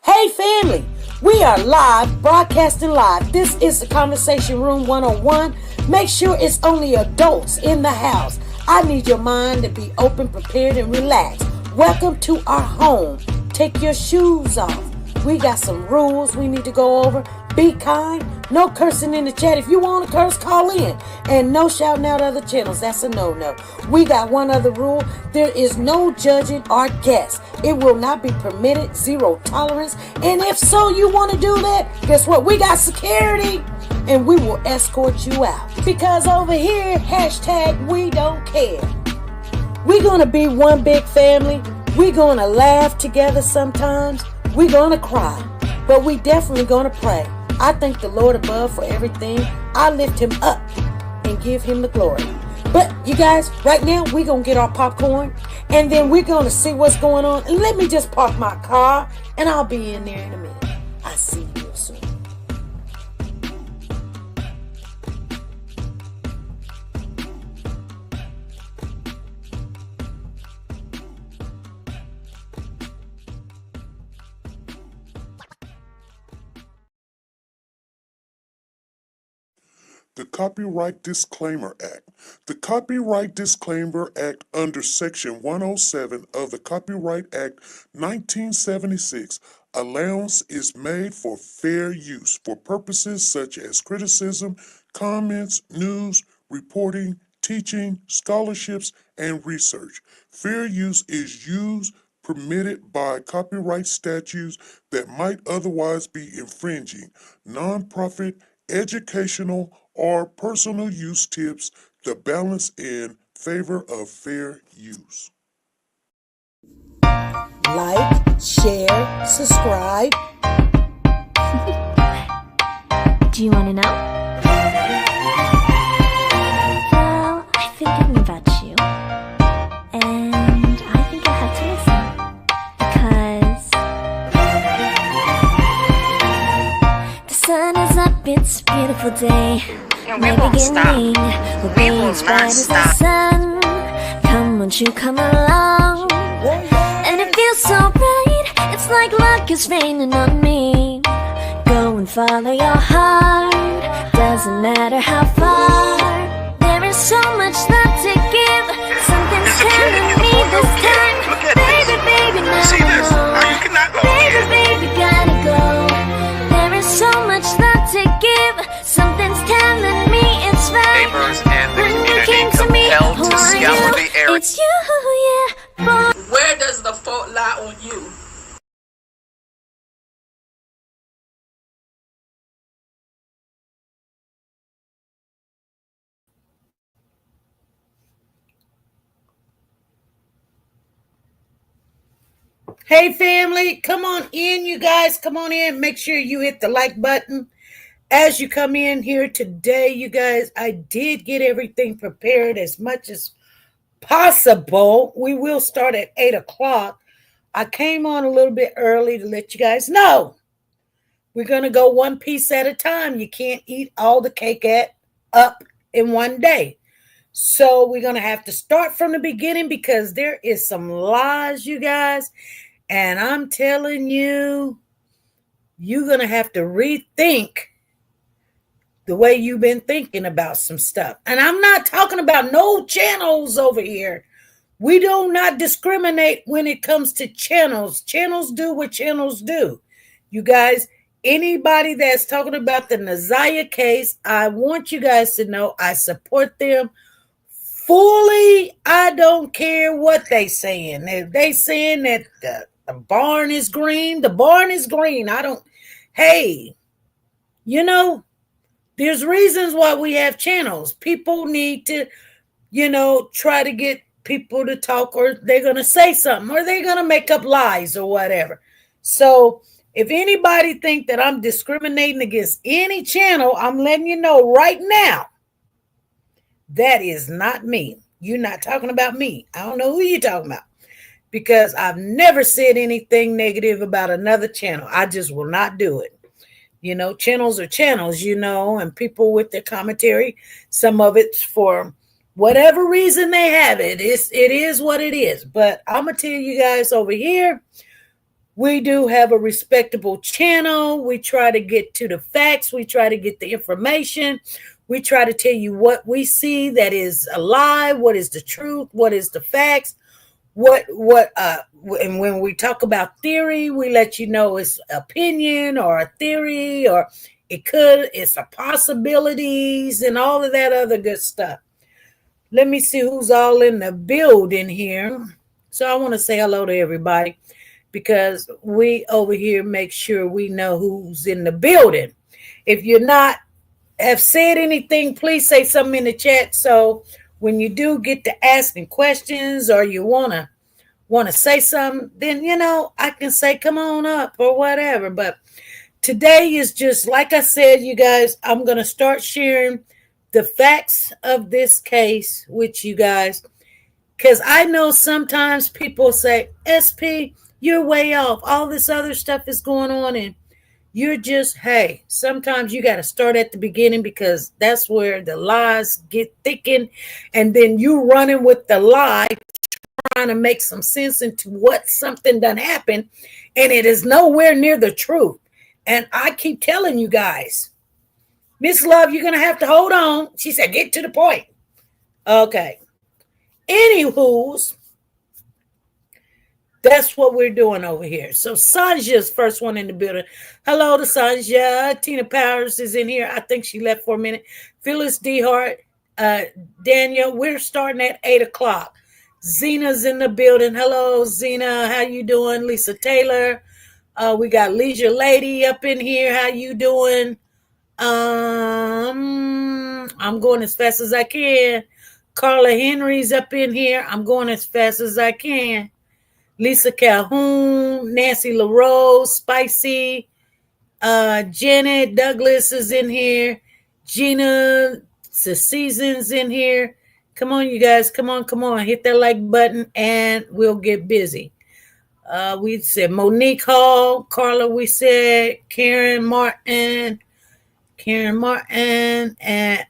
Hey family, we are live, broadcasting live. This is the Conversation Room 101. Make sure it's only adults in the house. I need your mind to be open, prepared, and relaxed. Welcome to our home. Take your shoes off. We got some rules we need to go over. Be kind. No cursing in the chat. If you want to curse, call in. And no shouting out other channels. That's a no-no. We got one other rule. There is no judging our guests. It will not be permitted. Zero tolerance. And if so, you want to do that, guess what? We got security. And we will escort you out. Because over here, hashtag we don't care. We're going to be one big family. We're going to laugh together sometimes. We're going to cry. But we definitely going to pray. I thank the Lord above for everything. I lift him up and give him the glory. But you guys, right now, we're going to get our popcorn. And then we're going to see what's going on. And let me just park my car. And I'll be in there in a minute. I'll see you real soon. The Copyright Disclaimer Act. The Copyright Disclaimer Act under Section 107 of the Copyright Act 1976, allowance is made for fair use for purposes such as criticism, comments, news, reporting, teaching, scholarships, and research. Fair use is used permitted by copyright statutes that might otherwise be infringing. Nonprofit, educational, or personal use tips the balance in favor of fair use. Like, share, subscribe. Do you want to know? Well, I've been thinking about you. And I think you'll have to listen. Because the sun is up, it's a beautiful day. My beginning will be as bright as the sun. Come, won't you come along? And it feels so bright, it's like luck is raining on me. Go and follow your heart, doesn't matter how far. There is so much love to give. Something's telling me this time. Baby, baby, now baby, baby, gotta go. There is so much love to give. Something's telling me it's right. Neighbors and the When you community came to me, compelled who to are scour you? the area. It's you, yeah, boy. Where does the fault lie on you? Hey family, come on in, you guys. Come on in. Make sure you hit the like button. As you come in here today, you guys, I did get everything prepared as much as possible. We will start at 8 o'clock. I came on a little bit early to let you guys know. We're going to go one piece at a time. You can't eat all the cake up in one day. So we're going to have to start from the beginning because there is some lies, you guys. And I'm telling you, you're going to have to rethink the way you've been thinking about some stuff. And I'm not talking about no channels over here. We do not discriminate when it comes to channels. Channels do what channels do. You guys, anybody that's talking about the Naziah case, I want you guys to know I support them fully. I don't care what they saying. If they saying that the barn is green, the barn is green. Hey, you know, there's reasons why we have channels. People need to, try to get people to talk, or they're going to say something, or they're going to make up lies or whatever. So if anybody think that I'm discriminating against any channel, I'm letting you know right now, that is not me. You're not talking about me. I don't know who you're talking about, because I've never said anything negative about another channel. I just will not do it. Channels are channels, and people with their commentary, some of it's for whatever reason they have it. It is what it is. But I'm going to tell you guys over here, We do have a respectable channel. We try to get to the facts. We try to get the information. We try to tell you what we see that is a lie, what is the truth, what is the facts, and when we talk about theory, we let you know it's opinion or a theory, or it's a possibilities and all of that other good stuff. Let me see who's all in the building here. So I want to say hello to everybody, because we over here make sure we know who's in the building. If you're not have said anything, please say something in the chat. So when you do get to asking questions, or you want to say something, then, I can say, come on up or whatever. But today is just, like I said, you guys, I'm going to start sharing the facts of this case with you guys. Because I know sometimes people say, SP, you're way off. All this other stuff is going on, and you're just, hey, sometimes you got to start at the beginning, because that's where the lies get thickened. And then you running with the lie, trying to make some sense into what something done happened, and it is nowhere near the truth. And I keep telling you guys, Miss Love, you're going to have to hold on. She said, get to the point. Okay. Anywho's, that's what we're doing over here. So Sanja's first one in the building. Hello to Sanja. Tina Powers is in here. I think she left for a minute. Phyllis D. Hart, Daniel, we're starting at 8 o'clock. Zena's in the building. Hello, Zena. How you doing? Lisa Taylor. We got Leisure Lady up in here. How you doing? I'm going as fast as I can. Carla Henry's up in here. I'm going as fast as I can. Lisa Calhoun, Nancy LaRose, Spicy, Janet Douglas is in here. Gina Season's in here. Come on, you guys. Come on. Hit that like button and we'll get busy. We said Monique Hall, Carla, we said Karen Martin, and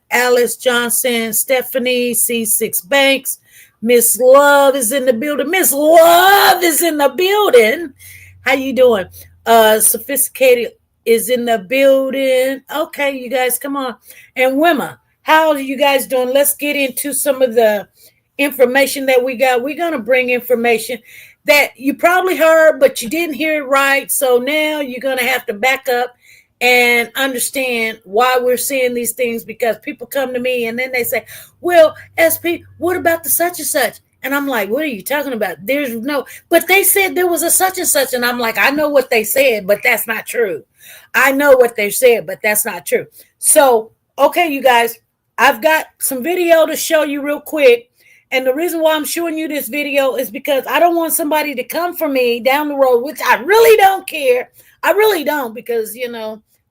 Alice Johnson, Stephanie, C6 Banks. Miss Love is in the building. Miss Love is in the building. How you doing? Sophisticated is in the building. Okay, you guys, come on. And Wimma, how are you guys doing? Let's get into some of the information that we got. We're going to bring information that you probably heard, but you didn't hear it right. So now you're going to have to back up and understand why we're saying these things, because people come to me and then they say, well, SP, what about the such and such? And I'm like, what are you talking about? But they said there was a such and such. And I'm like, I know what they said, but that's not true. I know what they said, but that's not true. So, okay, you guys, I've got some video to show you real quick. And the reason why I'm showing you this video is because I don't want somebody to come for me down the road, which I really don't care. I really don't, because,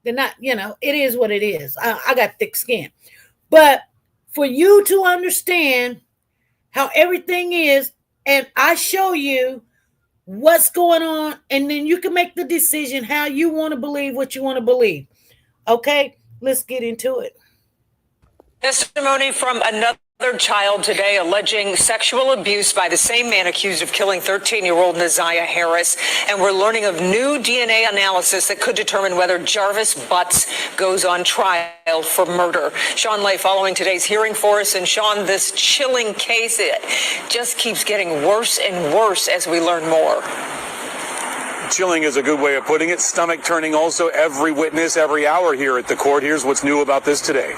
they're not, it is what it is. I got thick skin. But for you to understand how everything is, and I show you what's going on, and then you can make the decision how you want to believe what you want to believe. Okay, let's get into it. Testimony from another child today alleging sexual abuse by the same man accused of killing 13-year-old Naziah Harris. And we're learning of new DNA analysis that could determine whether Jarvis Butts goes on trial for murder. Sean Lay following today's hearing for us. And Sean, this chilling case, it just keeps getting worse and worse as we learn more. Chilling is a good way of putting it. Stomach turning also. Every witness, every hour here at the court. Here's what's new about this today.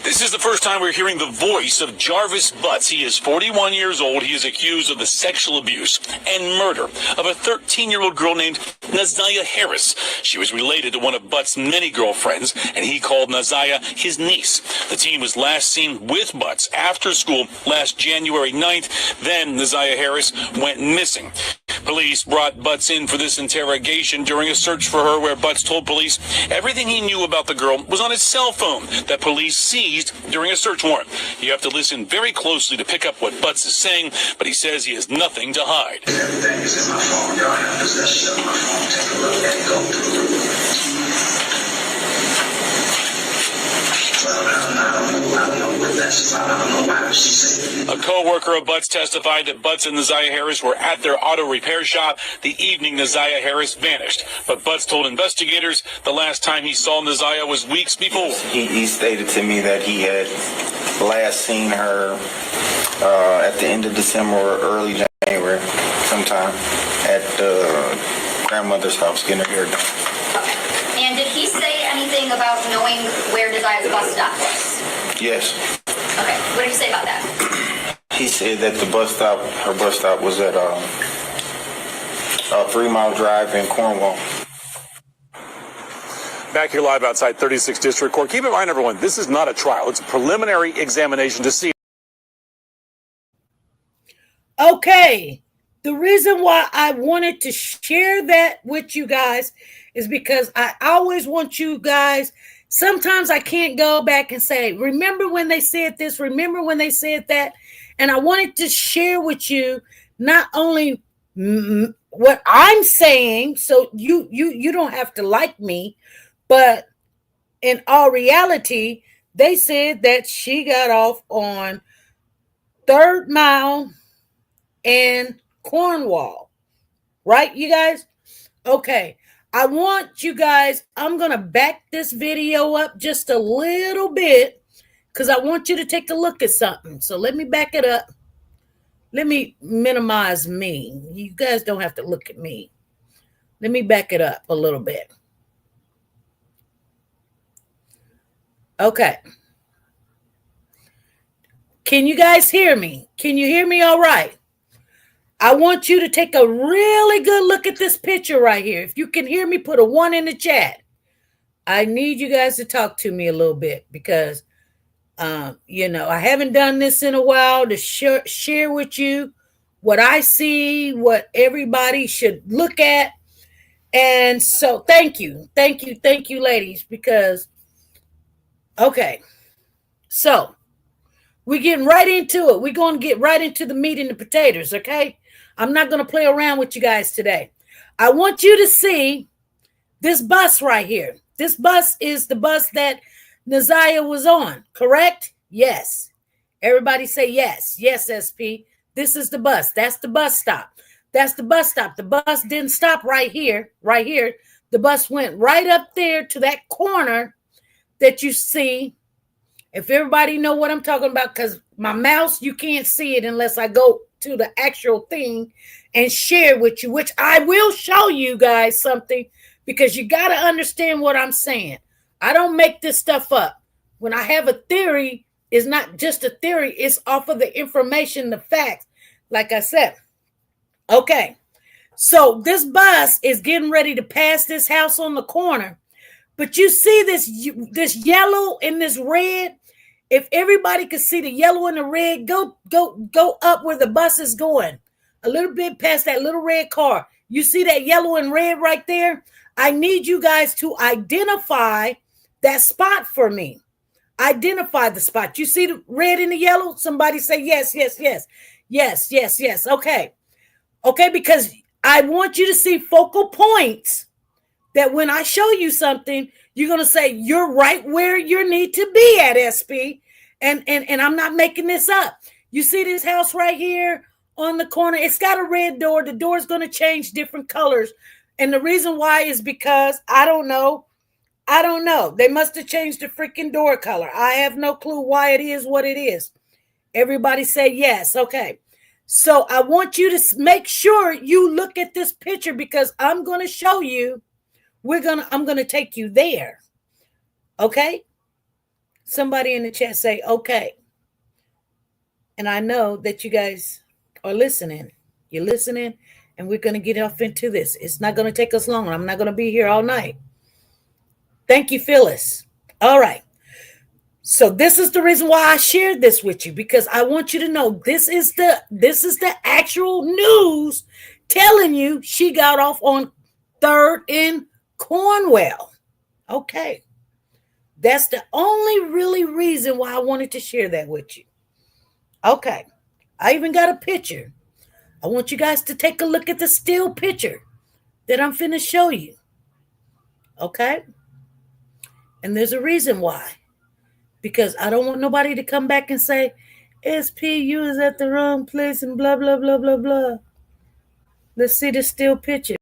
This is the first time we're hearing the voice of Jarvis Butts. He is 41 years old. He is accused of the sexual abuse and murder of a 13-year-old girl named Naziah Harris. She was related to one of Butts' many girlfriends, and he called Naziah his niece. The teen was last seen with Butts after school last January 9th. Then Naziah Harris went missing. Police brought Butts in for this interrogation during a search for her, where Butts told police everything he knew about the girl was on his cell phone that police seized during a search warrant. You have to listen very closely to pick up what Butts is saying, but he says he has nothing to hide. Everything is in my phone. Y'all have possession of my phone. Take a look and go through it. I don't know what that's about. I don't know why she said it. co-worker of Butts testified that Butts and Naziah Harris were at their auto repair shop the evening Naziah Harris vanished. But Butts told investigators the last time he saw Naziah was weeks before. He stated to me that he had last seen her at the end of December or early January, sometime at grandmother's house getting her hair done. Okay. And did he say anything about knowing where Naziah's bus stop was? Yes. Okay. What did he say about that? He said that her bus stop was at a 3 Mile Drive in Cornwall. Back here live outside 36th District Court. Keep in mind, everyone, this is not a trial. It's a preliminary examination to see. Okay. The reason why I wanted to share that with you guys is because I always want you guys, sometimes I can't go back and say, remember when they said this, remember when they said that. And I wanted to share with you not only what I'm saying, so you don't have to like me, but in all reality, they said that she got off on 3rd Mile and Cornwall, right, you guys? Okay, I want you guys, I'm going to back this video up just a little bit because I want you to take a look at something. So let me back it up. Let me minimize me. You guys don't have to look at me. Let me back it up a little bit. Okay. Can you guys hear me? Can you hear me all right? I want you to take a really good look at this picture right here. If you can hear me, put a 1 in the chat. I need you guys to talk to me a little bit because, I haven't done this in a while to share with you what I see, what everybody should look at. And so thank you, ladies, because, okay, so we're getting right into it. We're going to get right into the meat and the potatoes, okay? I'm not going to play around with you guys today. I want you to see this bus right here. This bus is the bus that Naziah was on, correct? Yes. Everybody say yes. Yes, SP. This is the bus. That's the bus stop. That's the bus stop. The bus didn't stop right here. Right here. The bus went right up there to that corner that you see. If everybody know what I'm talking about, because my mouse, you can't see it unless I go to the actual thing and share with you, which I will show you guys something because you got to understand what I'm saying. I don't make this stuff up. When I have a theory, it's not just a theory. It's off of the information, the facts, like I said. Okay, so this bus is getting ready to pass this house on the corner. But you see this yellow and this red. If everybody could see the yellow and the red, go up where the bus is going. A little bit past that little red car. You see that yellow and red right there? I need you guys to identify that spot for me. Identify the spot. You see the red and the yellow? Somebody say yes, yes, yes. Yes, yes, yes. Okay. Okay, because I want you to see focal points that when I show you something, you're going to say, you're right where you need to be at, SP. And I'm not making this up. You see this house right here on the corner? It's got a red door. The door is going to change different colors. And the reason why is because I don't know. They must have changed the freaking door color. I have no clue why it is what it is. Everybody say yes. Okay. So I want you to make sure you look at this picture because I'm going to show you. I'm going to take you there. Okay. Somebody in the chat say, okay. And I know that you guys are listening. You're listening and we're going to get off into this. It's not going to take us long. I'm not going to be here all night. Thank you, Phyllis. All right. So this is the reason why I shared this with you, because I want you to know this is the actual news telling you she got off on 3rd in Cornwall. Okay. That's the only really reason why I wanted to share that with you. Okay. I even got a picture. I want you guys to take a look at the still picture that I'm finna show you. Okay. And there's a reason why. Because I don't want nobody to come back and say, SPU is at the wrong place and blah, blah, blah, blah, blah. Let's see the still picture.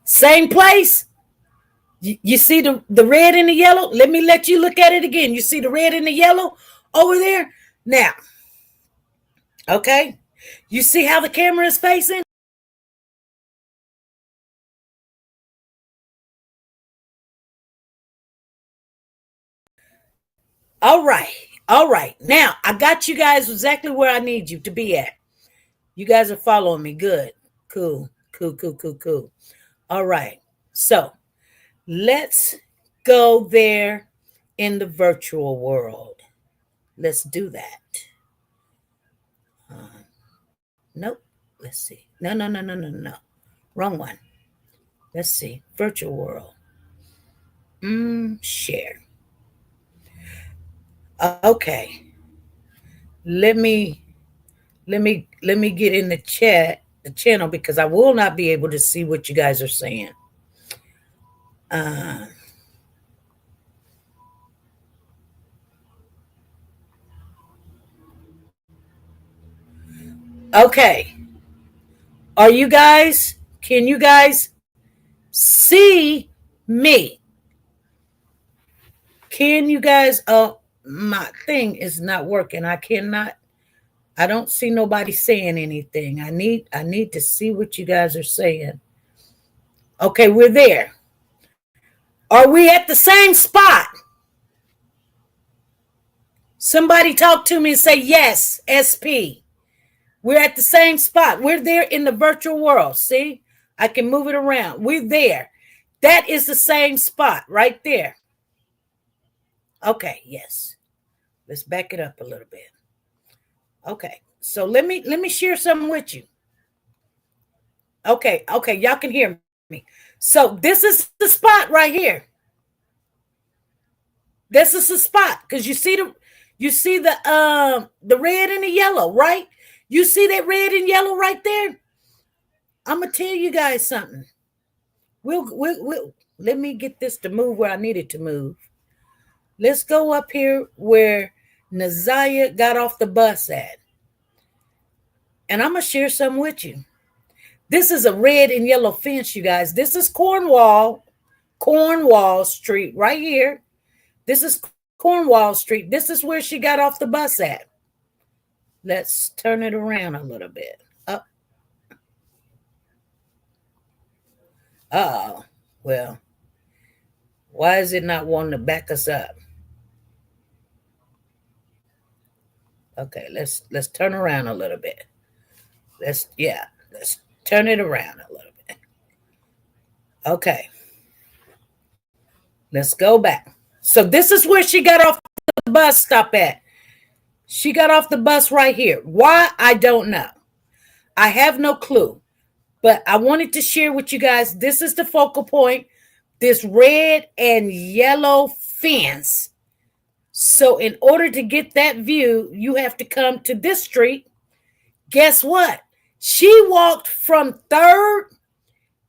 Same place. You see the red and the yellow? Let me let you look at it again. You see the red and the yellow over there? Now, okay. You see how the camera is facing? All right. All right. Now, I got you guys exactly where I need you to be at. You guys are following me. Good. Cool. Cool, cool, cool, cool. All right. So, let's go there in the virtual world. Let's do that. Nope. Let's see. No, no, no, no, no, no. Wrong one. Let's see. Virtual world. Share. Okay. Let me get in the chat, the channel, because I will not be able to see what you guys are saying. Okay. Are you guys, can you guys see me? Can you guys, my thing is not working. I don't see nobody saying anything. I need to see what you guys are saying. Okay, we're there. Are we at the same spot? Somebody talk to me and say yes, SP. We're at the same spot. We're there in the virtual world. See? I can move it around. We're there. That is the same spot right there. Okay, yes. Let's back it up a little bit. Okay. So let me share something with you. Okay, y'all can hear me. So this is the spot right here. This is the spot because you see the red and the yellow, right? You see that red and yellow right there? I'm gonna tell you guys something. We'll let me get this to move where I need it to move. Let's go up here where Naziah got off the bus at. And I'm gonna share something with you. This is a red and yellow fence, you guys. This is Cornwall Street right here. This is Cornwall Street. This is where she got off the bus at. Let's turn it around a little bit. Up. Oh, well, why is it not wanting to back us up? Okay, let's turn around a little bit. Let's turn it around a little bit. Okay. Let's go back. So this is where she got off the bus stop at. She got off the bus right here. Why? I don't know. I have no clue. But I wanted to share with you guys, this is the focal point, this red and yellow fence. So in order to get that view, you have to come to this street. Guess what? She walked from 3rd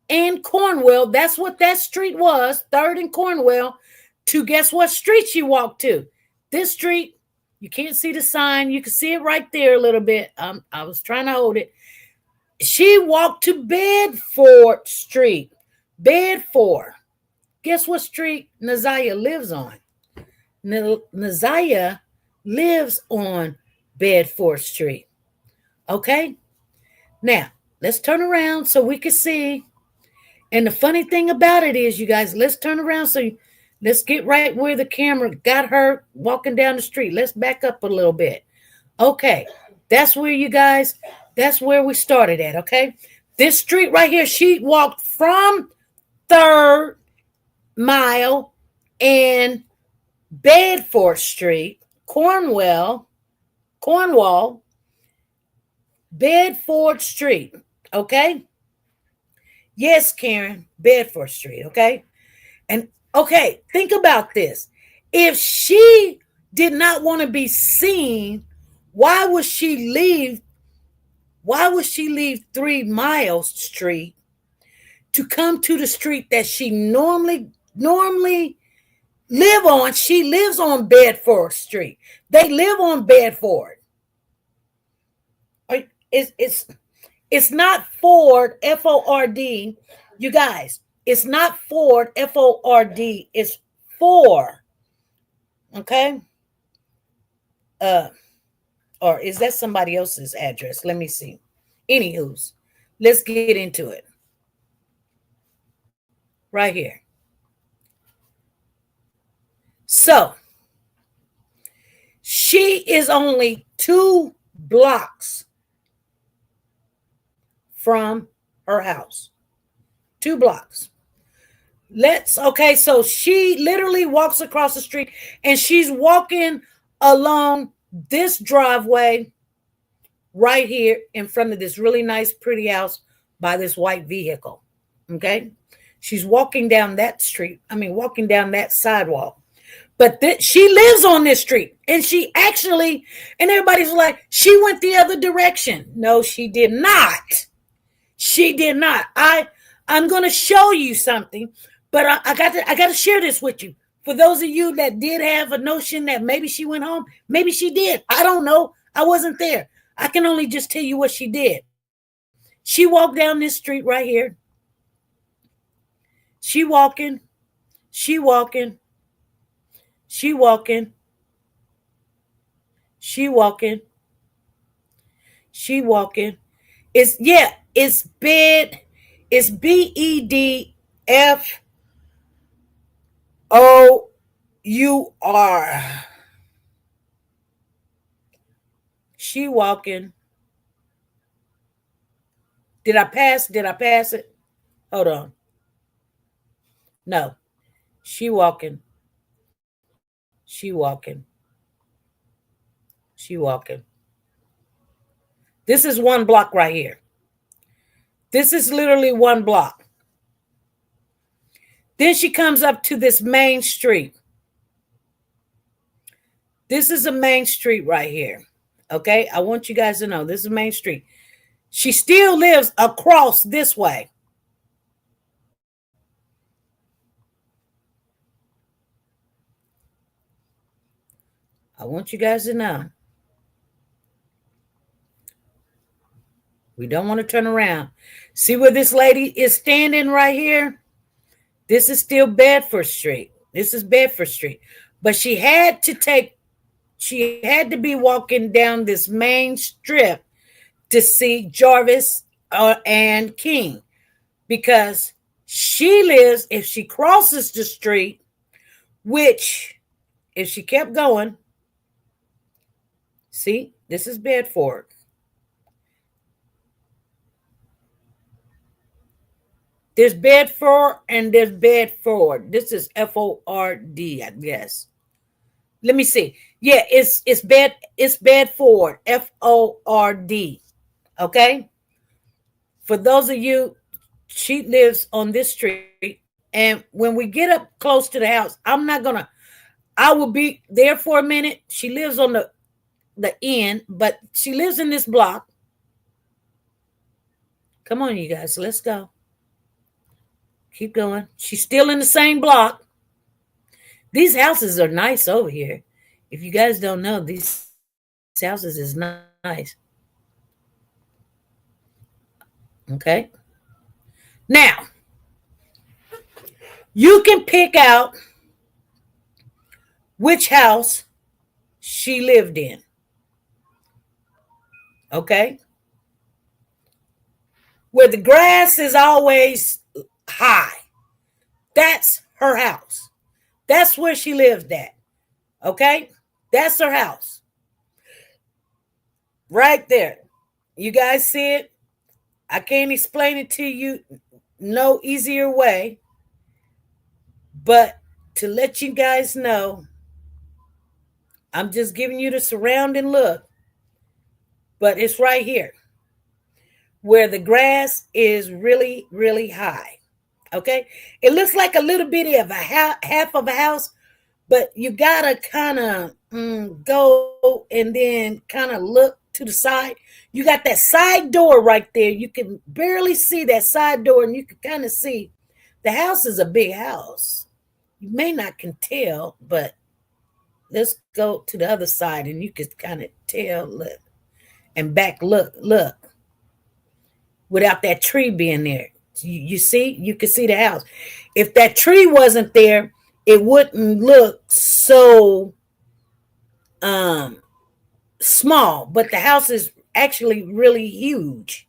and Cornwell. That's what that street was, 3rd and Cornwell, to guess what street she walked to? This street. You can't see the sign. You can see it right there a little bit. I was trying to hold it. She walked to Bedford Street. Bedford. Guess what street Naziah lives on? Naziah lives on Bedford Street. Okay? Now, let's turn around so we can see. And the funny thing about it is, you guys, let's turn around let's get right where the camera got her walking down the street. Let's back up a little bit. Okay, that's where that's where we started at, okay? This street right here, she walked from 3rd Mile and Bedford Street, Cornwall, Bedford Street, okay? Yes, Karen, Bedford Street, okay? And okay, think about this. If she did not want to be seen, why would she leave 3 Mile Street to come to the street that she normally live on. She lives on Bedford Street. They live on Bedford. It's not Ford, Ford. You guys, it's not Ford, Ford. It's four. Okay. Or is that somebody else's address? Let me see. Anywho's, let's get into it. Right here. So she is only 2 blocks from her house. 2 blocks. Okay, so she literally walks across the street and she's walking along this driveway right here in front of this really nice, pretty house by this white vehicle. Okay. She's walking down that street. Walking down that sidewalk. But she lives on this street. And she actually, and everybody's like, she went the other direction. No, she did not. She did not. I'm going to show you something, but I got to share this with you. For those of you that did have a notion that maybe she went home, maybe she did. I don't know. I wasn't there. I can only just tell you what she did. She walked down this street right here. She walking. It's it's BEDFOUR. She walking. Did I pass it? Hold on. No. She walking. This is 1 block right here. This is literally 1 block. Then she comes up to this main street. This is a main street right here. Okay, I want you guys to know this is Main Street. She still lives across this way. I want you guys to know. We don't want to turn around. See where this lady is standing right here? This is still Bedford Street. This is Bedford Street. But she had to be walking down this main strip to see Jarvis and King, because she lives, if she crosses the street, which if she kept going, see, this is Bedford. There's Bedford and there's Bedford. This is F-O-R-D, I guess. Let me see. Yeah, it's Bedford, F-O-R-D. Okay? For those of you, she lives on this street. And when we get up close to the house, I will be there for a minute. She lives on the end, but she lives in this block. Come on, you guys, let's go. Keep going. She's still in the same block. These houses are nice over here. If you guys don't know, these houses is nice. Okay. Now, you can pick out which house she lived in. Okay. Where the grass is always high. That's her house. That's where she lived at. Okay? That's her house. Right there. You guys see it? I can't explain it to you no easier way. But to let you guys know, I'm just giving you the surrounding look. But it's right here, where the grass is really, really high. Okay? It looks like a little bit of a half of a house, but you gotta kind of go and then kind of look to the side. You got that side door right there. You can barely see that side door, and you can kind of see the house is a big house. You may not can tell, but let's go to the other side, and you can kind of tell. Look, and back. Look, without that tree being there. You see, you can see the house. If that tree wasn't there, it wouldn't look so small, but the house is actually really huge.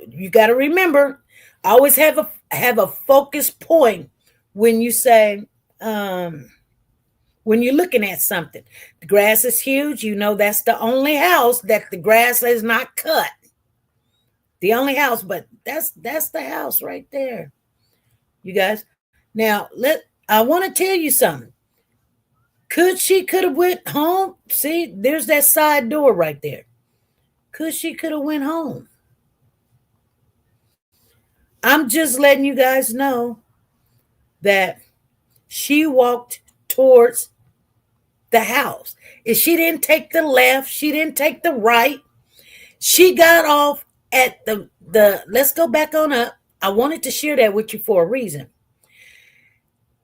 You got to remember, always have a focus point when you say when you're looking at something. The grass is huge. You know that's the only house that the grass is not cut. The only house, but that's the house right there. You guys. Now I want to tell you something. Could have went home? See, there's that side door right there. Could have went home? I'm just letting you guys know that she walked towards the house. If she didn't take the left, she didn't take the right. She got off at the let's go back on up. I wanted to share that with you for a reason.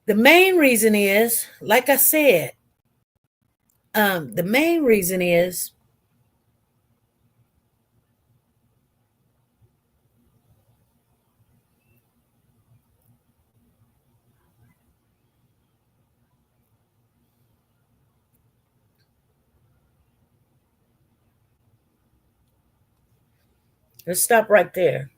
The main reason is, like I said, the main reason is let's stop right there.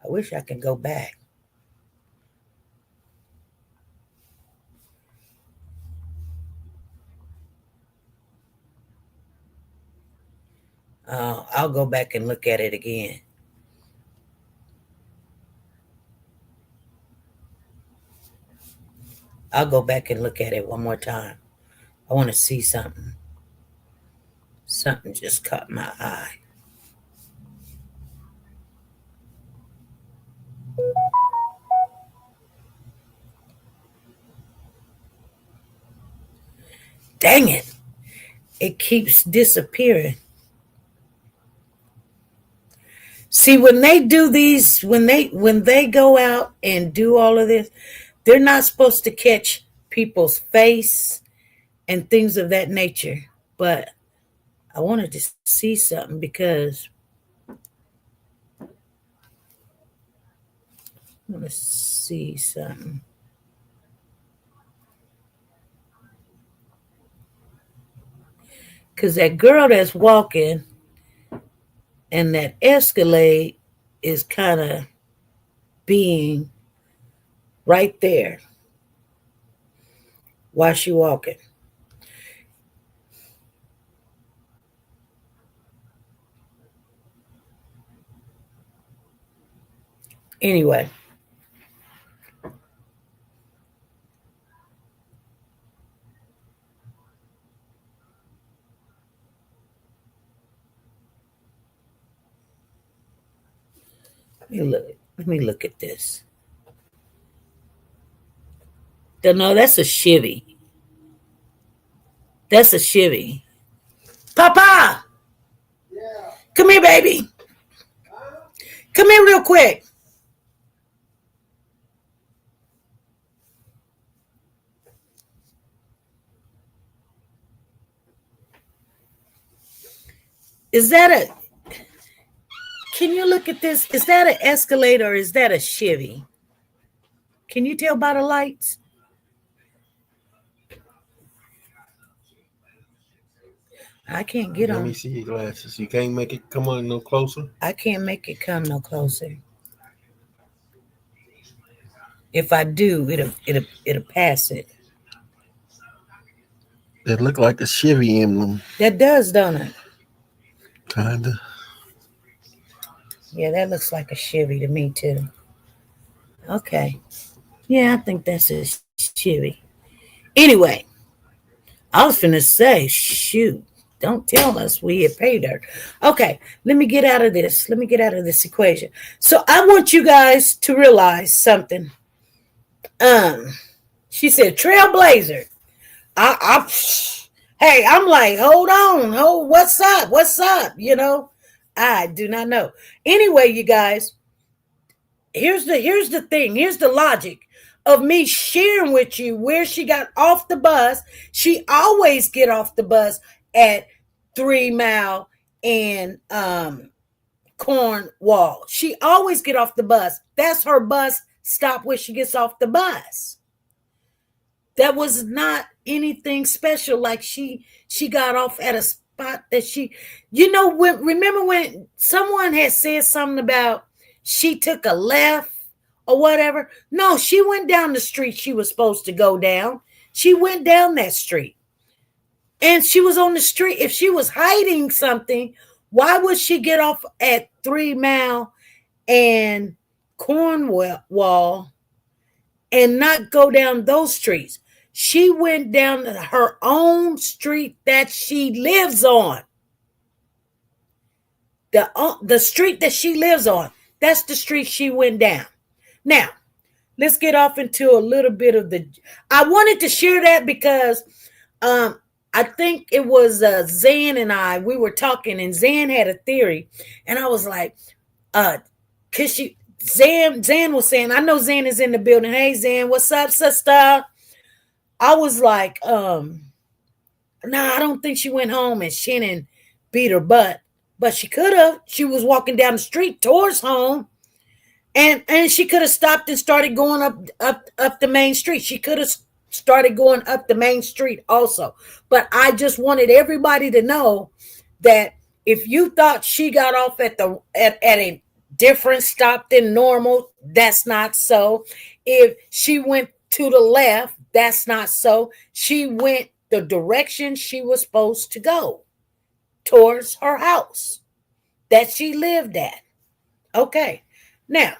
I wish I could go back. I'll go back and look at it again. I'll go back and look at it one more time. I want to see something. Something just caught my eye. Dang it. It keeps disappearing. See, when they do these, when they go out and do all of this, they're not supposed to catch people's face and things of that nature. But I wanted to see something because I want to see something. Because that girl that's walking and that Escalade is kind of being right there while she walking. Anyway. Let me look at this. No, that's a Chevy. That's a Chevy. Papa! Yeah. Come here, baby. Come here real quick. Is that a... Can you look at this? Is that an Escalade or is that a Chevy? Can you tell by the lights? I can't get on. Let me see your glasses. You can't make it come on no closer? I can't make it come no closer. If I do, it'll pass it. It look like a Chevy emblem. That does, don't it? Kinda. Yeah, that looks like a Chevy to me too. Okay. Yeah, I think that's a Chevy. Anyway, I was finna say, shoot. Don't tell us we had paid her. Okay, let me get out of this. Let me get out of this equation. So I want you guys to realize something. She said trailblazer. I hey, I'm like, hold on, what's up? What's up? I do not know. Anyway, you guys, here's the thing. Here's the logic of me sharing with you where she got off the bus. She always get off the bus at 3 Mile and Cornwall. She always get off the bus. That's her bus stop where she gets off the bus. That was not anything special. Like she got off at a spot that remember when someone had said something about she took a left or whatever? No, she went down the street she was supposed to go down. She went down that street. And she was on the street. If she was hiding something, why would she get off at 3 Mile and Cornwall and not go down those streets? She went down her own street that she lives on. The street that she lives on, that's the street she went down. Now, let's get off into a little bit of I wanted to share that because I think it was Zan and we were talking, and Zan had a theory, and I was like, cause Zan was saying, I know Zan is in the building. Hey Zan, what's up, sister? I was like, nah, I don't think she went home and Shannon beat her butt, but she could have. She was walking down the street towards home, and she could have stopped and started going up the main street. She could have started going up the main street also. But I just wanted everybody to know that if you thought she got off at a different stop than normal, that's not so. If she went to the left, that's not so. She went the direction she was supposed to go, towards her house that she lived at. Okay, now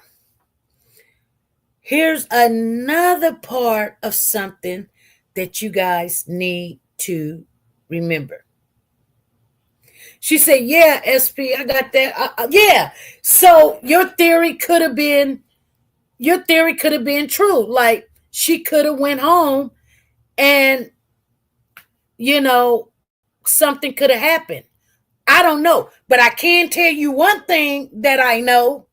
here's another part of something that you guys need to remember. She said, yeah, SP, I got that. Yeah. So your theory could have been true. Like she could have went home and, something could have happened. I don't know. But I can tell you one thing that I know,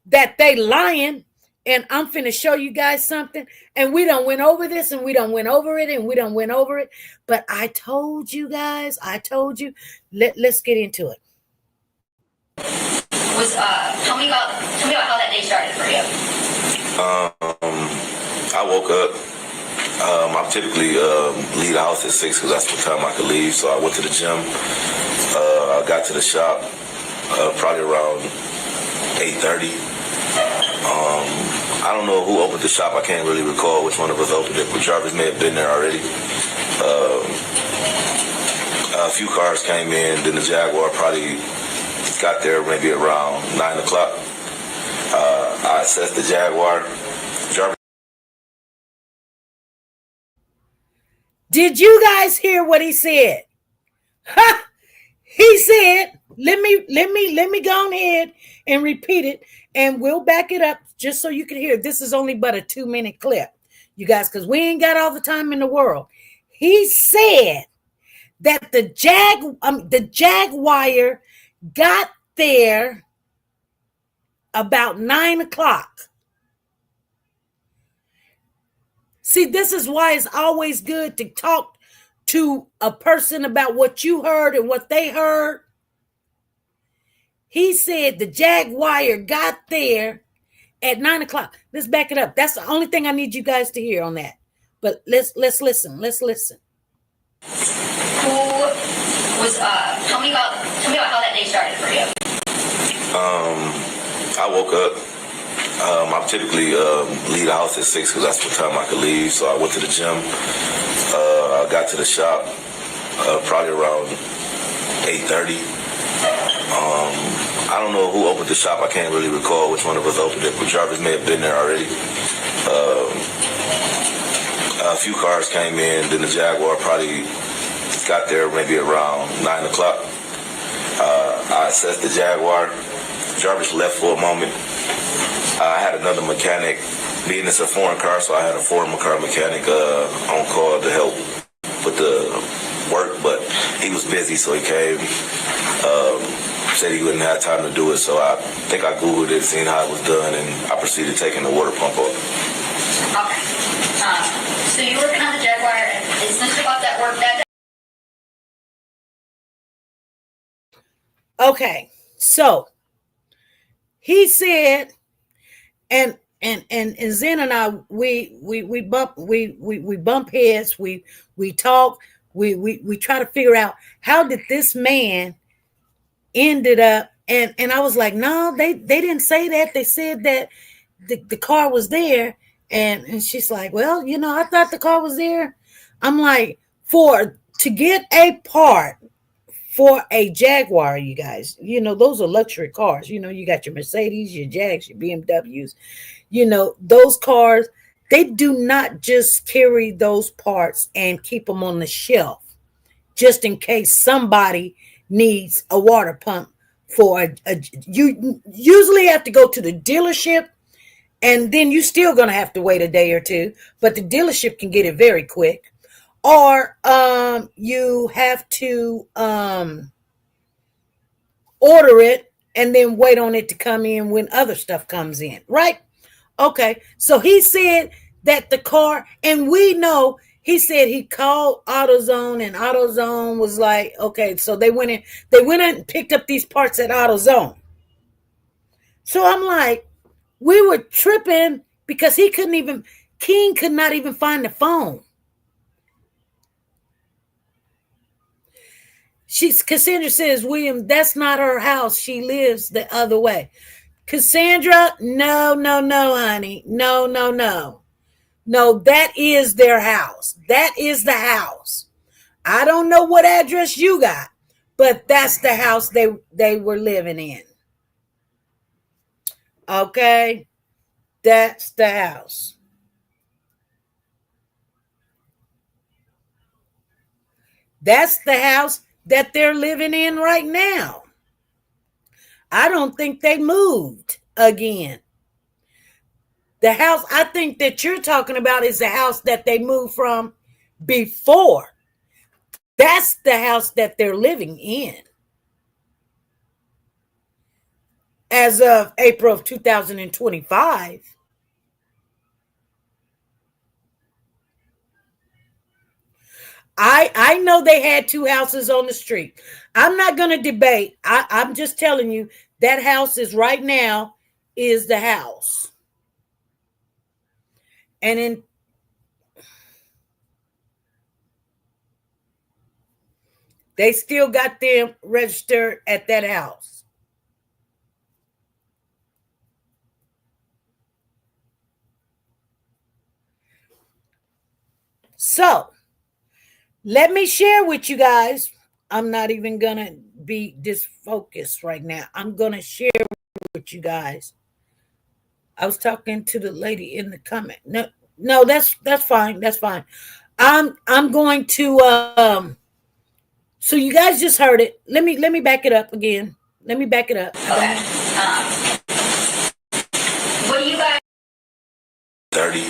that they lying. And I'm finna show you guys something. And we done went over this, and we done went over it, and we done went over it. But I told you guys, let's get into it. Tell me about how that day started for you. I woke up. I typically leave the house at 6 because that's what time I could leave. So I went to the gym. I got to the shop probably around 8:30. I don't know who opened the shop. I can't really recall which one of us opened it, but Jarvis may have been there already. A few cars came in, then the Jaguar probably got there maybe around 9 o'clock. I assessed the Jaguar. Jarvis. Did you guys hear what he said? Ha! He said, let me go ahead and repeat it, and we'll back it up just so you can hear. This is only but a 2-minute clip, you guys, because we ain't got all the time in the world. He said that the Jaguar got there about 9 o'clock. See, this is why it's always good to talk to a person about what you heard and what they heard. He said the Jaguar got there at 9 o'clock. Let's back it up. That's the only thing I need you guys to hear on that. But let's listen. Let's listen. Who was? Tell me about how that day started for you. I woke up. I typically leave the house at 6 because that's what time I could leave. So I went to the gym. I got to the shop probably around 8:30. I don't know who opened the shop. I can't really recall which one of us opened it, but Jarvis may have been there already. A few cars came in, then the Jaguar probably got there maybe around 9 o'clock. I assessed the Jaguar. Jarvis left for a moment. I had another mechanic, being it's a foreign car, so I had a foreign car mechanic on call to help with the work, but he was busy, so he came. Said he wouldn't have time to do it, so I think I Googled it, seen how it was done, and I proceeded taking the water pump off. Okay. So you were working on the Jaguar, and is Mr. Butts at work that day? Okay, so he said, and Zen and I, we bump heads, we talk, we try to figure out how did this man ended up, and I was like, no, they didn't say that. They said that the car was there, and she's like, well, I thought the car was there. I'm like, to get a part for a Jaguar, you guys, those are luxury cars. You got your Mercedes, your Jags, your BMWs, those cars, they do not just carry those parts and keep them on the shelf just in case somebody needs a water pump you usually have to go to the dealership, and then you still going to have to wait a day or two, but the dealership can get it very quick. Or you have to order it and then wait on it to come in when other stuff comes in, right? Okay, so he said that the car, and we know, he said he called AutoZone, and AutoZone was like, okay, so they went in and picked up these parts at AutoZone. So I'm like, we were tripping because King could not even find the phone. Cassandra says, William, that's not her house. She lives the other way. Cassandra, no, honey. No. No, that is their house. That is the house. I don't know what address you got, but that's the house they were living in. Okay? That's the house. That's the house that they're living in right now. I don't think they moved again. The house I think that you're talking about is the house that they moved from before. That's the house that they're living in as of April of 2025. I know they had two houses on the street. I'm not going to debate. I'm just telling you that house is right now is the house. And they still got them registered at that house. So, let me share with you guys. I'm not even going to be disfocused right now. I'm going to share with you guys. I was talking to the lady in the comment. No, that's fine. That's fine. I'm going to so you guys just heard it. Let me back it up again. Let me back it up. Okay. What do you guys 30.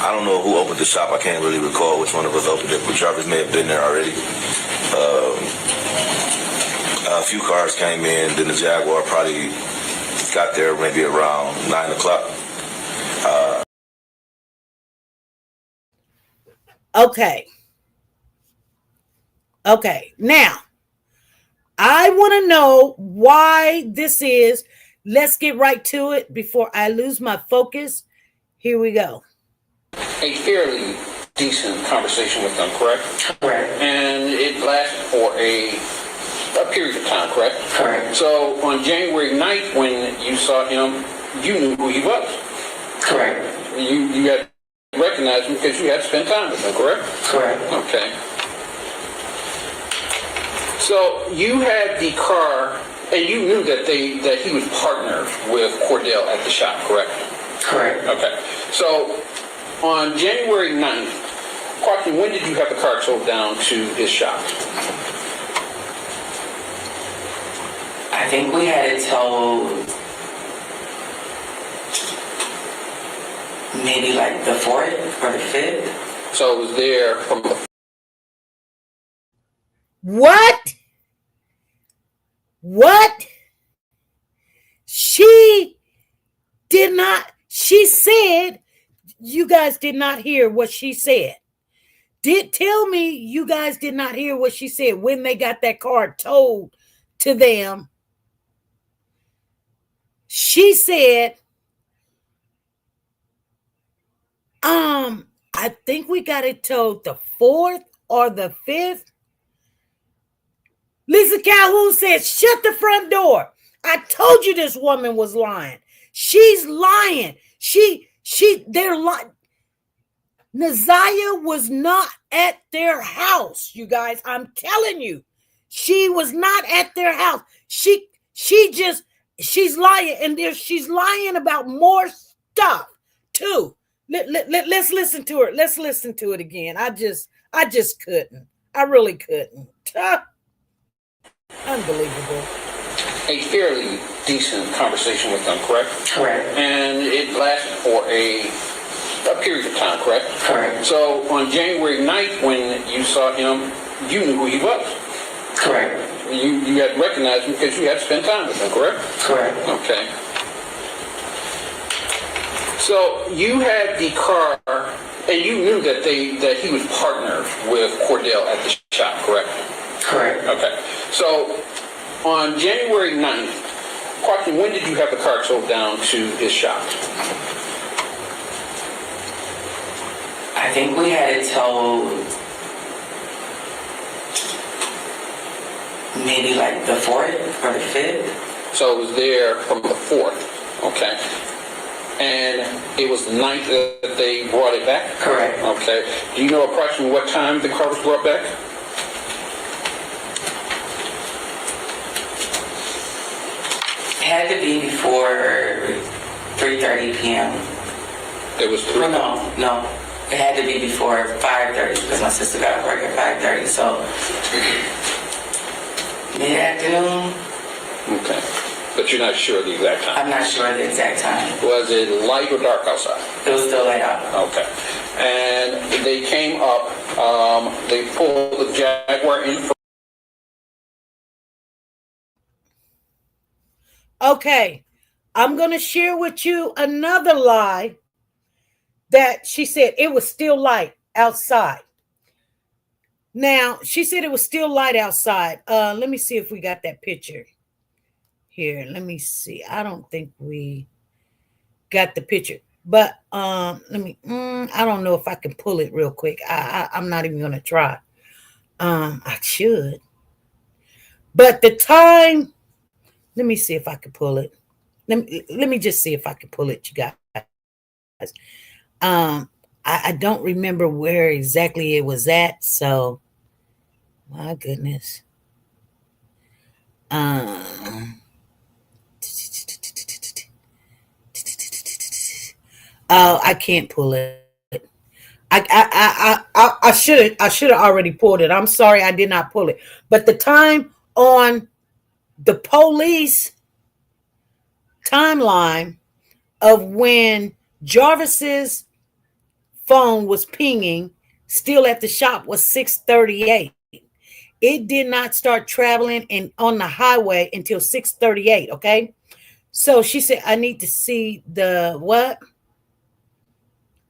I don't know who opened the shop. I can't really recall which one of us opened it, but Jarvis may have been there already. A few cars came in, then the Jaguar probably got there maybe around 9 o'clock. Okay. Now, I want to know why this is. Let's get right to it before I lose my focus. Here we go. A fairly decent conversation with them, correct? Correct. And it lasted for a period of time, correct? Correct. So on January 9th, when you saw him, you knew who he was. Correct. You had recognized him because you had spent time with him, correct? Correct. Okay. So you had the car, and you knew that he was partnered with Cordell at the shop, correct? Correct. Okay. So on January 9th, Question, when did you have the car towed down to his shop? I think we had it towed maybe like the 4th or the 5th. So it was there from the... What? What? She did not, she said, you guys did not hear what she said. Tell me you guys did not hear what she said when they got that car towed to them. She said, I think we got it towed the 4th or the 5th. Lisa Calhoun said, shut the front door. I told you this woman was lying. She's lying. They're lying. Naziah was not at their house, you guys. I'm telling you, she was not at their house. She's lying, and she's lying about more stuff too. Let's listen to her. Let's listen to it again. I just couldn't. I really couldn't. Unbelievable. A fairly decent conversation with them, correct? Correct. And it lasted for a period of time, correct? Correct. So on January 9th, when you saw him, you knew who he was. Correct. You had recognized him because you had spent time with him, correct? Correct. Okay. So you had the car, and you knew that he was partnered with Cordell at the shop, correct? Correct. Okay. So on January 9th, question, when did you have the car towed down to his shop? I think we had it towed maybe like the 4th or the 5th. So it was there from the 4th, okay. And it was the 9th that they brought it back? Correct. Okay. Do you know approximately what time the car was brought back? It had to be before 3:30 p.m. It was 3? No. It had to be before 5:30 because my sister got to work at 5:30. So mid-afternoon. Okay. But you're not sure the exact time? I'm not sure the exact time. Was it light or dark outside? It was still light out. Okay. And they came up, they pulled the Jaguar in front. Okay, I'm going to share with you another lie that she said it was still light outside. Now, she said it was still light outside. Let me see if we got that picture here. Let me see. I don't think we got the picture. But I don't know if I can pull it real quick. I'm not even going to try. I should. But the time... Let me see if I can pull it. Let me just see if I can pull it, you guys. I don't remember where exactly it was at, so my goodness. Oh, I can't pull it. I should have already pulled it. I'm sorry I did not pull it. But the time on the police timeline of when Jarvis's phone was pinging still at the shop was 6:38. It did not start traveling and on the highway until 6:38. Okay. So she said, I need to see the what?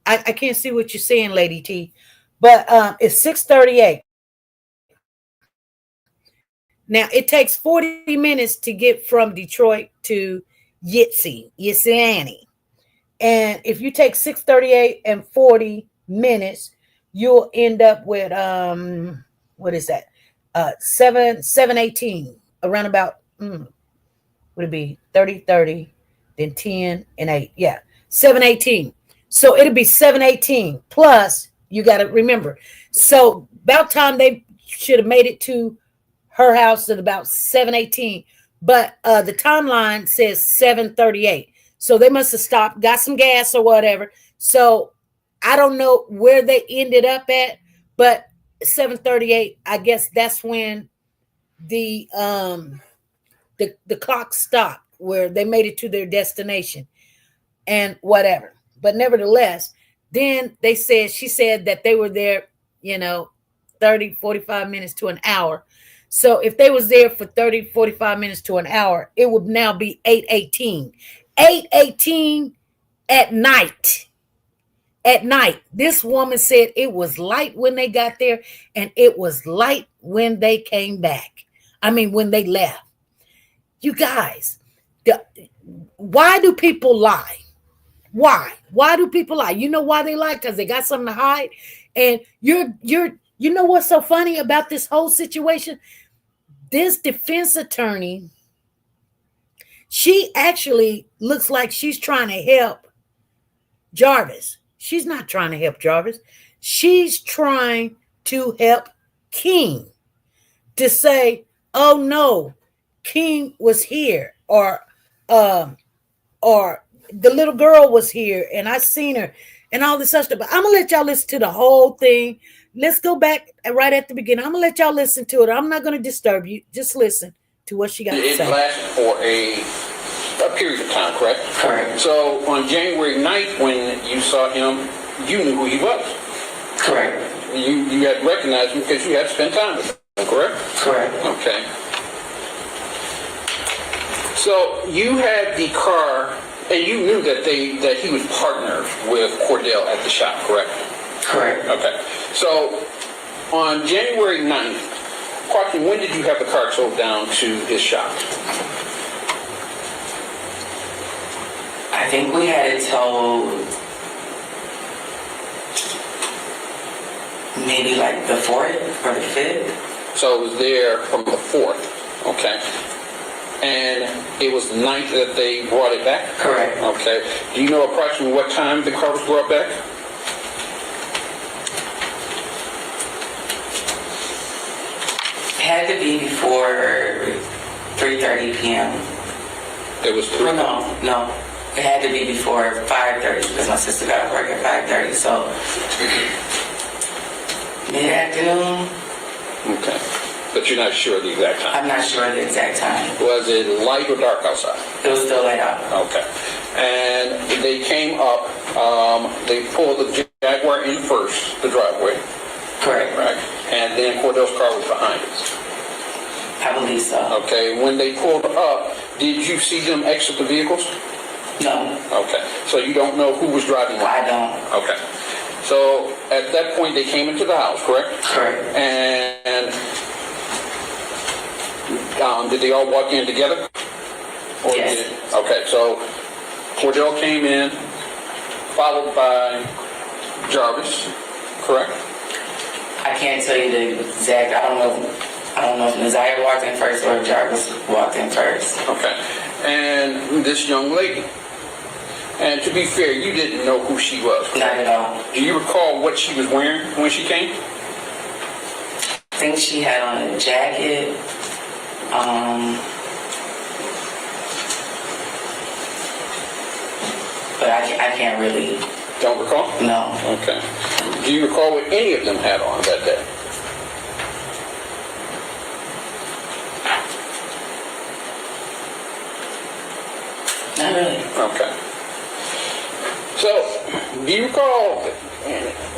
I can't see what you're saying, Lady T, but it's 6:38. Now, it takes 40 minutes to get from Detroit to Ypsilanti. And if you take 6:38 and 40 minutes, you'll end up with, what is that? 7:18, around about, would it be 30, then 10 and 8. Yeah, 7:18. So it'll be 7:18 plus, you got to remember. So about time they should have made it to her house at about 7:18, but the timeline says 7:38. So they must have stopped, got some gas or whatever. So I don't know where they ended up at, but 7:38, I guess that's when the the clock stopped, where they made it to their destination and whatever. But nevertheless, then she said that they were there, 30, 45 minutes to an hour. So if they was there for 30, 45 minutes to an hour, it would now be 8:18. 8:18 at night. At night, this woman said it was light when they got there and it was light when they came back. I mean, when they left. You guys, why do people lie? Why? Why do people lie? You know why they lie? Because they got something to hide. And you know what's so funny about this whole situation? This defense attorney, she actually looks like she's trying to help Jarvis. She's not trying to help Jarvis. She's trying to help King, to say, oh no, King was here, or the little girl was here and I seen her and all this other stuff. But I'm gonna let y'all listen to the whole thing. Let's go back right at the beginning. I'm gonna let y'all listen to it. I'm not gonna disturb you. Just listen to what she got to say. It lasted for a period of time, correct? Correct. So on January 9th, when you saw him, you knew who he was. Correct. You had recognized him because you had spent time with him, correct? Correct. Okay. So you had the car, and you knew that he was partnered with Cordell at the shop, correct? Correct. Okay. So on January 9th, approximately when did you have the car towed down to his shop? I think we had it towed maybe like the 4th or the 5th. So it was there from the 4th, okay? And it was the 9th that they brought it back? Correct. Okay. Do you know approximately what time the car was brought back? It had to be before 3:30 p.m. It was 3? No. It had to be before 5:30 because my sister got off work at 5:30. So mid-afternoon. Okay. But you're not sure the exact time? I'm not sure the exact time. Was it light or dark outside? It was still light out. Okay. And they came up, they pulled the Jaguar in first, the driveway. Correct. Right. And then Cordell's car was behind it. I believe so. Okay. When they pulled up, did you see them exit the vehicles? No. Okay. So you don't know who was driving what? I don't. Okay. So at that point, they came into the house, correct? Correct. And did they all walk in together? Or yes. Okay, so Cordell came in, followed by Jarvis, correct? I can't tell you the exact. I don't know if Naziah walked in first or Jarvis walked in first. Okay. And this young lady. And to be fair, you didn't know who she was, correct? Not at all. Do you recall what she was wearing when she came? I think she had on a jacket. But I can't really. Don't recall? No. Okay. Do you recall what any of them had on that day? Not really. Okay. So, do you recall,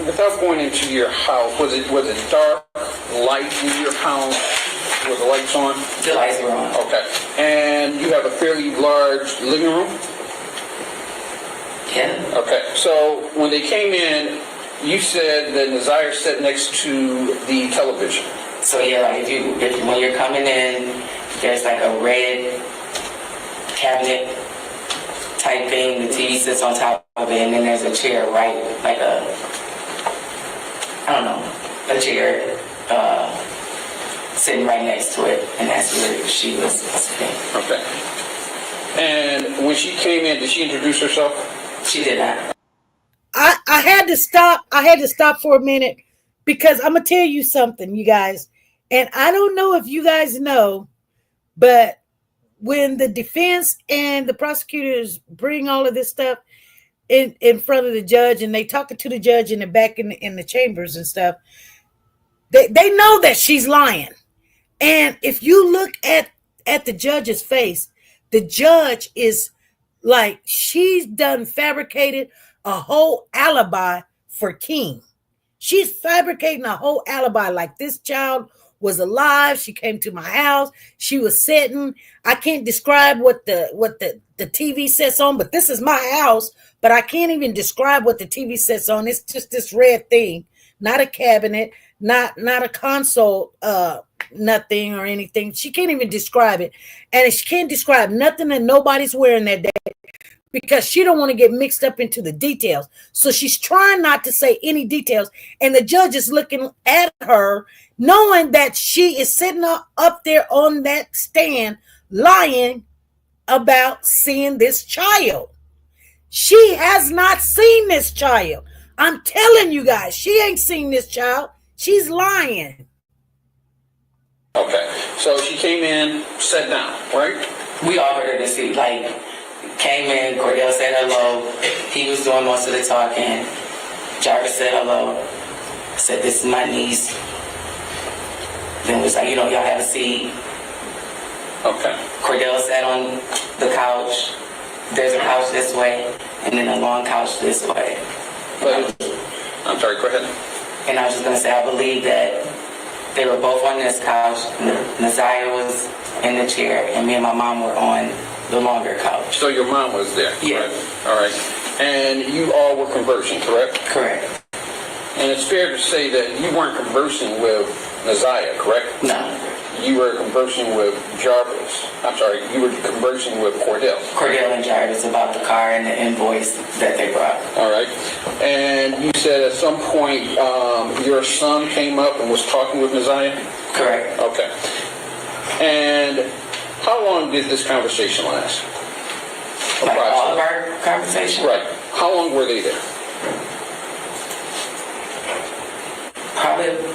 without going into your house, was it dark, light in your house? Was the lights on? The lights were on. Okay. And you have a fairly large living room? Yeah. Okay. So when they came in, you said that Naziah sat next to the television. So yeah, like if when you're coming in, there's like a red cabinet type thing. The TV sits on top of it, and then there's a chair right, like a chair sitting right next to it, and that's where she was sitting. Okay. And when she came in, did she introduce herself? She did not. I had to stop. I had to stop for a minute because I'm gonna tell you something, you guys. And I don't know if you guys know, but when the defense and the prosecutors bring all of this stuff, in front of the judge, and they talking to the judge in the back in the chambers and stuff. They know that she's lying. And if you look at the judge's face, the judge is like, she's done fabricated a whole alibi for King. She's fabricating a whole alibi like this child was alive. She came to my house. She was sitting. I can't describe what the TV sets on, but this is my house. But I can't even describe what the TV sets on. It's just this red thing, not a cabinet, not a console, nothing or anything. She can't even describe it, and she can't describe nothing that nobody's wearing that day because she don't want to get mixed up into the details. So she's trying not to say any details, and the judge is looking at her, knowing that she is sitting up there on that stand lying about seeing this child. She has not seen this child. I'm telling you guys, she ain't seen this child. She's lying. Okay, so she came in, sat down, right? We offered her to see, like, came in, Cordell said hello. He was doing most of the talking. Jarvis said hello. Said, this is my niece. Then was like, y'all have a seat. Okay. Cordell sat on the couch. There's a couch this way, and then a long couch this way. But, I'm sorry, go ahead. And I was just going to say, I believe that they were both on this couch. Naziah was in the chair, and me and my mom were on the longer couch. So your mom was there? Yeah. Right. All right. And you all were conversing, correct? Correct. And it's fair to say that you weren't conversing with Naziah, correct? No. You were conversing with Jarvis. I'm sorry, you were conversing with Cordell. Cordell and Jarvis about the car and the invoice that they brought. All right. And you said at some point your son came up and was talking with Naziah? Correct. Okay. And how long did this conversation last? Like all of our conversation? Right. How long were they there? Probably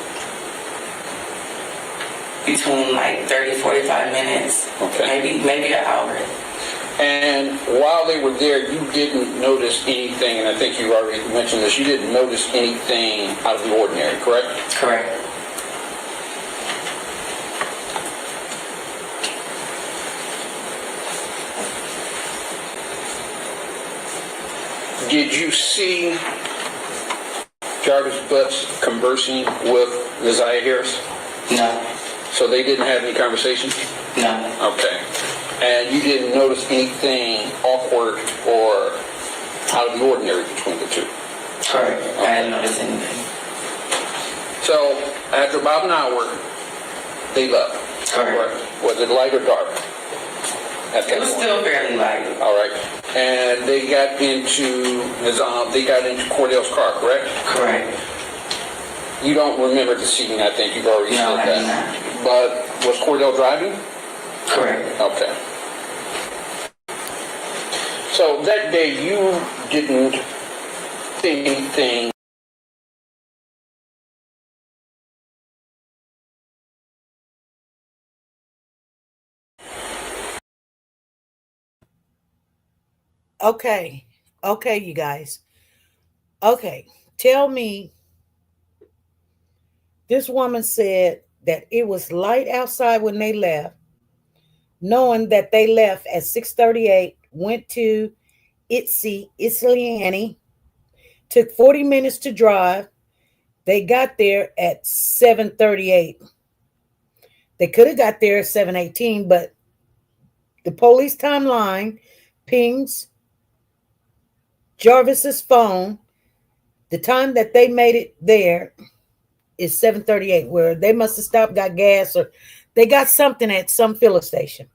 between like 30, 45 minutes. Okay. Maybe an hour. And while they were there, you didn't notice anything, and I think you already mentioned this, you didn't notice anything out of the ordinary, correct? Correct. Did you see Jarvis Butts conversing with Naziah Harris? No. So they didn't have any conversation? No. Okay. And you didn't notice anything awkward or out of the ordinary between the two? Correct. Okay. I didn't notice anything. So after about an hour, they left? Correct. Was it light or dark? It was still fairly light. All right. And they got into Cordell's car, correct? Correct. You don't remember the scene, I think you've already said that. No. But was Cordell driving? Correct. Okay. So that day you didn't see anything. Okay, you guys. Okay, tell me. This woman said that it was light outside when they left, knowing that they left at 6:38, went to Islani, took 40 minutes to drive. They got there at 7:38. They could have got there at 7:18, but the police timeline pings Jarvis's phone. The time that they made it there is 7:38, where they must have stopped, got gas, or they got something at some filling station.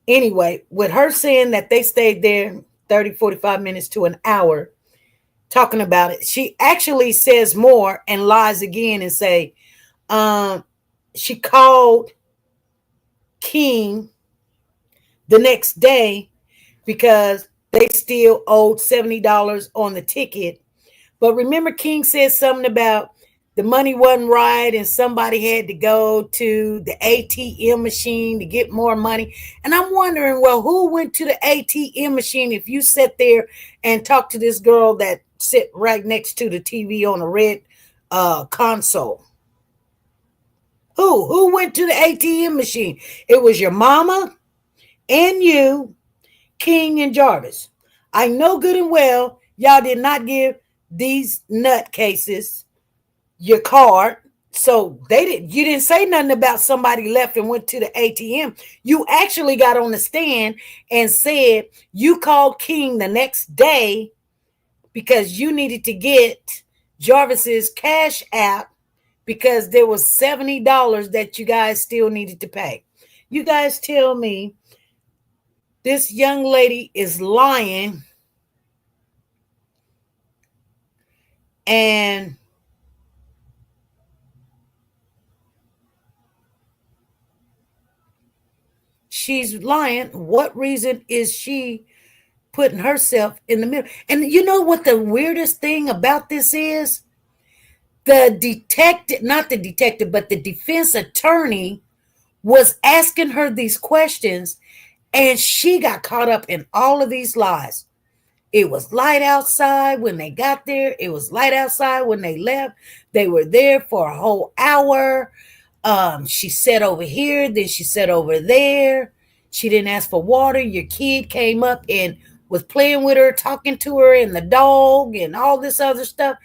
Anyway, with her saying that they stayed there 30, 45 minutes to an hour talking about it, she actually says more and lies again and say she called King the next day because they still owed $70 on the ticket. But remember, King said something about the money wasn't right and somebody had to go to the ATM machine to get more money. And I'm wondering, well, who went to the ATM machine if you sat there and talked to this girl that sit right next to the TV on a red console? Who went to the ATM machine? It was your mama and you, King and Jarvis. I know good and well y'all did not give these nutcases your card. So you didn't say nothing about somebody left and went to the ATM. You actually got on the stand and said you called King the next day because you needed to get Jarvis's cash app because there was $70 that you guys still needed to pay. You guys tell me this young lady is lying and she's lying. What reason is she putting herself in the middle? And you know what the weirdest thing about this is? The detective, not the detective, but the defense attorney was asking her these questions and she got caught up in all of these lies. It was light outside when they got there. It was light outside when they left. They were there for a whole hour. She sat over here, then she sat over there. She didn't ask for water. Your kid came up and was playing with her, talking to her, and the dog, and all this other stuff.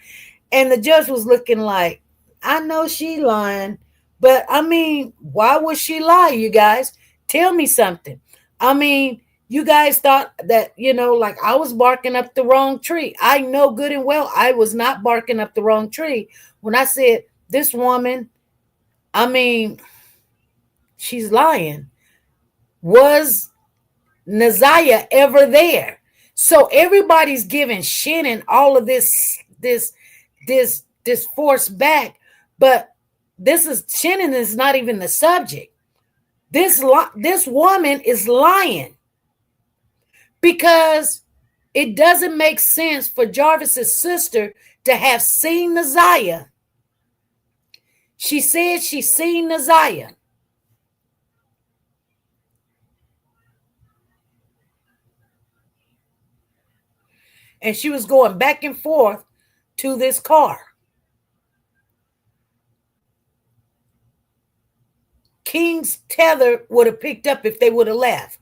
And the judge was looking like, I know she lying, but I mean, why would she lie, you guys? Tell me something. I mean, you guys thought that, like I was barking up the wrong tree. I know good and well I was not barking up the wrong tree when I said this woman, I mean, she's lying. Was Naziah ever there? So everybody's giving Shannon all of this force back, but Shannon is not even the subject. This woman is lying because it doesn't make sense for Jarvis's sister to have seen Naziah. She said she seen Naziah. And she was going back and forth to this car. King's tether would have picked up if they would have left.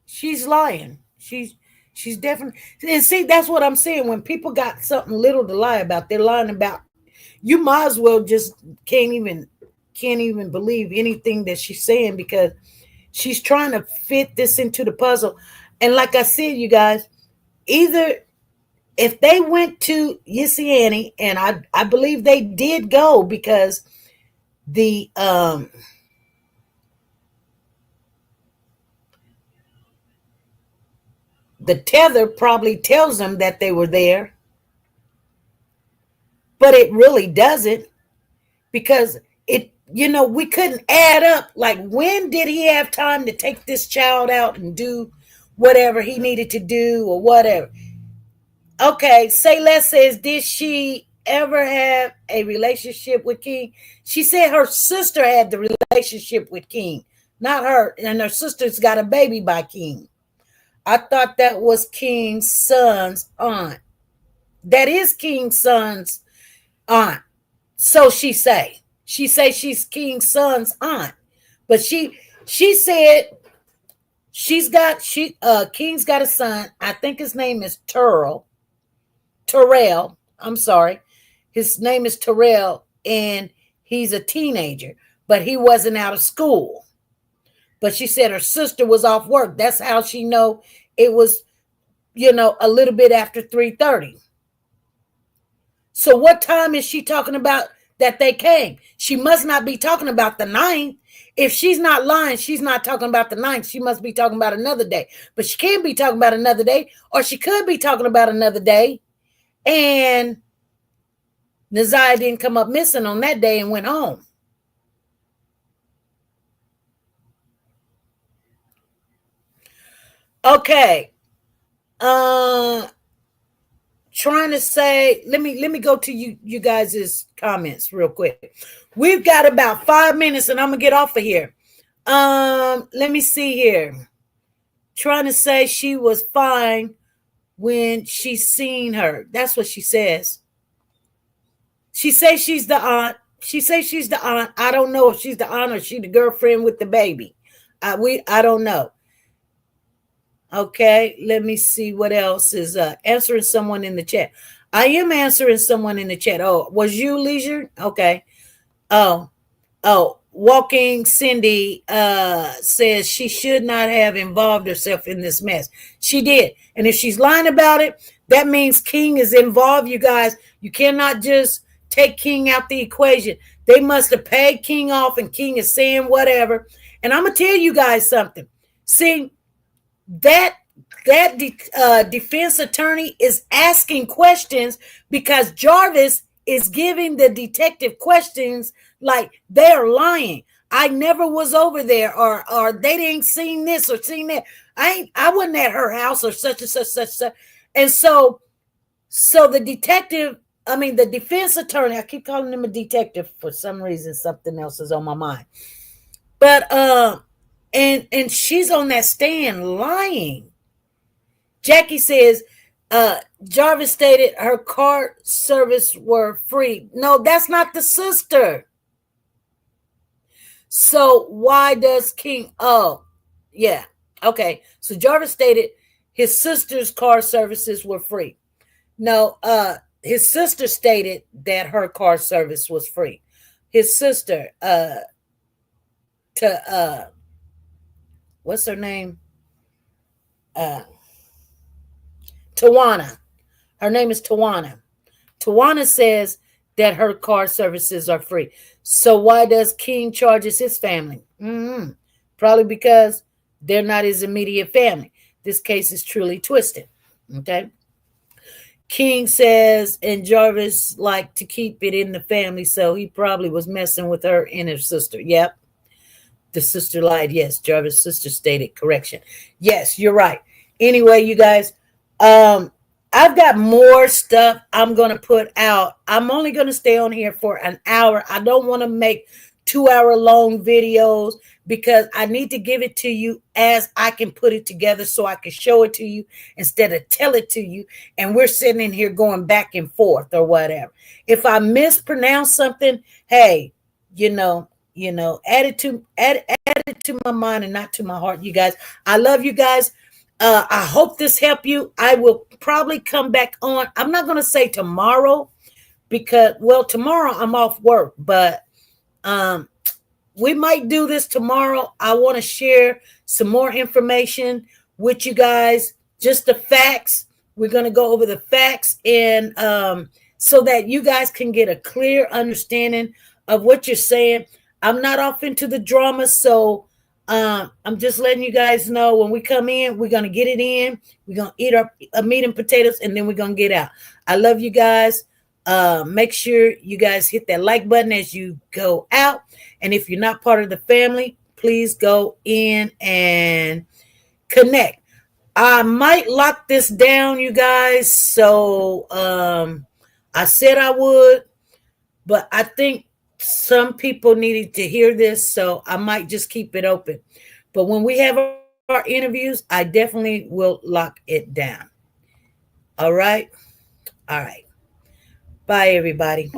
She's lying. She's definitely, and see, that's what I'm saying. When people got something little to lie about, they're lying about. You might as well just can't even believe anything that she's saying because she's trying to fit this into the puzzle. And like I said, you guys, either if they went to Yissy Annie, and I believe they did go because the tether probably tells them that they were there, but it really doesn't because we couldn't add up. Like, when did he have time to take this child out and do whatever he needed to do or whatever? Okay, say less says, did she ever have a relationship with King? She said her sister had the relationship with King, not her, and her sister's got a baby by King. I thought that was King's son's aunt. That is King's son's aunt. So she say she's King's son's aunt, but she said King's got a son. I think his name is Terrell. I'm sorry. His name is Terrell, and he's a teenager, but he wasn't out of school. But she said her sister was off work. That's how she know it was, a little bit after 3:30. So what time is she talking about that they came? She must not be talking about the 9th. If she's not lying, she's not talking about the 9th. She must be talking about another day. But she can't be talking about another day, or she could be talking about another day. And Naziah didn't come up missing on that day and went home. Okay. Trying to say, let me go to you guys' comments real quick. We've got about 5 minutes and I'm gonna get off of here. Let me see here. Trying to say she was fine when she seen her. That's what she says. She says she's the aunt. She says she's the aunt. I don't know if she's the aunt or she the girlfriend with the baby. I don't know. Okay, let me see what else is answering someone in the chat. I am answering someone in the chat. Oh, was you Leisure? Okay. Oh, Walking Cindy says she should not have involved herself in this mess. She did. And if she's lying about it, that means King is involved, you guys. You cannot just take King out the equation. They must have paid King off and King is saying whatever. And I'm going to tell you guys something. See, that defense attorney is asking questions because Jarvis is giving the detective questions like they're lying. I never was over there, or they didn't seen this or seen that. I wasn't at her house or such and such. And so the the defense attorney, I keep calling him a detective for some reason, something else is on my mind. But and she's on that stand lying. Jackie says, Jarvis stated her car service were free. No, that's not the sister. So why does King? Oh, yeah. Okay. So Jarvis stated his sister's car services were free. No, his sister stated that her car service was free. His sister, what's her name? Tawana. Her name is Tawana. Tawana says that her car services are free. So why does King charges his family? Probably because they're not his immediate family. This case is truly twisted. Okay. King says, and Jarvis liked to keep it in the family, so he probably was messing with her and her sister. Yep. The sister lied. Yes, Jarvis' sister stated correction. Yes, you're right. Anyway, you guys, I've got more stuff I'm going to put out. I'm only going to stay on here for an hour. I don't want to make 2-hour long videos because I need to give it to you as I can put it together so I can show it to you instead of tell it to you. And we're sitting in here going back and forth or whatever. If I mispronounce something, hey, add it to my mind and not to my heart, you guys. I love you guys. I hope this helped you. I will probably come back on. I'm not going to say tomorrow because, well, tomorrow I'm off work, but we might do this tomorrow. I want to share some more information with you guys, just the facts. We're going to go over the facts and so that you guys can get a clear understanding of what you're saying. I'm not off into the drama, so I'm just letting you guys know when we come in, we're going to get it in. We're going to eat our meat and potatoes, and then we're going to get out. I love you guys. Make sure you guys hit that like button as you go out. And if you're not part of the family, please go in and connect. I might lock this down, you guys. So I said I would, but I think some people needed to hear this, so I might just keep it open. But when we have our interviews, I definitely will lock it down. All right. All right. Bye, everybody.